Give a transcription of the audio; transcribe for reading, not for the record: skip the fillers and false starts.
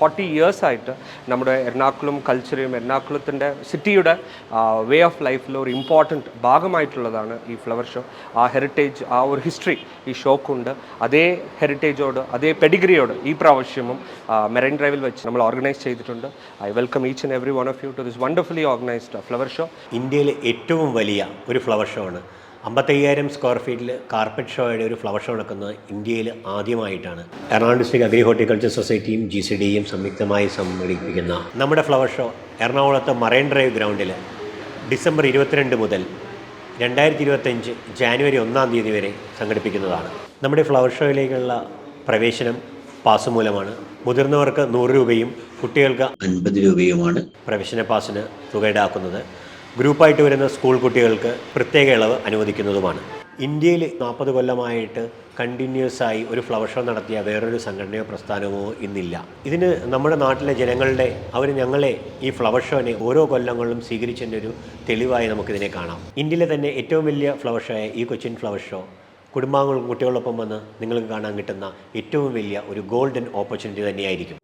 40 ഇയേഴ്സായിട്ട് നമ്മുടെ എറണാകുളം കൾച്ചറും എറണാകുളത്തിൻ്റെ സിറ്റിയുടെ വേ ഓഫ് ലൈഫിൽ ഒരു ഇമ്പോർട്ടൻറ്റ് ഭാഗമായിട്ടുള്ളതാണ് ഈ ഫ്ലവർ ഷോ. ആ ഹെറിറ്റേജ്, ആ ഒരു ഹിസ്റ്ററി ഈ ഷോക്കുണ്ട്. അതേ ഹെറിറ്റേജോട്, അതേ പെഡിഗ്രിയോട് ഈ പ്രാവശ്യവും മെറൈൻ ഡ്രൈവിൽ വെച്ച് നമ്മൾ ഓർഗനൈസ് ചെയ്തിട്ടുണ്ട്. I welcome each and every one of you to this wonderfully organised flower show. ഇന്ത്യയിലെ ഏറ്റവും വലിയ ഒരു ഫ്ലവർ ഷോ ആണ്. 55,000 സ്ക്വയർ ഫീറ്റിൽ കാർപ്പറ്റ് ഷോയുടെ ഒരു ഫ്ലവർ ഷോ നടക്കുന്നത് ഇന്ത്യയിൽ ആദ്യമായിട്ടാണ്. എറണാകുളം ഡിസ്ട്രിക്ട് അഗ്രി ഹോർട്ടിക്കൾച്ചർ സൊസൈറ്റിയും GCDയും സംയുക്തമായി സംഘടിപ്പിക്കുന്ന നമ്മുടെ ഫ്ലവർ ഷോ എറണാകുളത്ത് മറൈൻ ഡ്രൈവ് ഗ്രൗണ്ടിൽ ഡിസംബർ 22 മുതൽ 2025 ജാനുവരി 1 തീയതി വരെ സംഘടിപ്പിക്കുന്നതാണ്. നമ്മുടെ ഫ്ലവർ ഷോയിലേക്കുള്ള പ്രവേശനം പാസ് മൂലമാണ്. മുതിർന്നവർക്ക് 100 രൂപയും കുട്ടികൾക്ക് 50 രൂപയുമാണ് പ്രവേശന പാസിന് തുക ഈടാക്കുന്നത്. ഗ്രൂപ്പായിട്ട് വരുന്ന സ്കൂൾ കുട്ടികൾക്ക് പ്രത്യേക ഇളവ് അനുവദിക്കുന്നതുമാണ്. ഇന്ത്യയിൽ 40 കൊല്ലമായിട്ട് കണ്ടിന്യൂസ് ആയി ഒരു ഫ്ലവർ ഷോ നടത്തിയ വേറൊരു സംഘടനയോ പ്രസ്ഥാനമോ ഇന്നില്ല. ഇതിന് നമ്മുടെ നാട്ടിലെ ജനങ്ങളുടെ ഞങ്ങളെ ഈ ഫ്ലവർ ഷോനെ ഓരോ കൊല്ലങ്ങളിലും സ്വീകരിച്ചതിൻ്റെ ഒരു തെളിവായി നമുക്കിതിനെ കാണാം. ഇന്ത്യയിലെ തന്നെ ഏറ്റവും വലിയ ഫ്ലവർ ഷോയായ ഈ കൊച്ചിൻ ഫ്ലവർ ഷോ കുടുംബാംഗങ്ങളും കുട്ടികളോടൊപ്പം വന്ന് നിങ്ങൾക്ക് കാണാൻ കിട്ടുന്ന ഏറ്റവും വലിയ ഒരു ഗോൾഡൻ ഓപ്പർച്യൂണിറ്റി തന്നെയായിരിക്കും.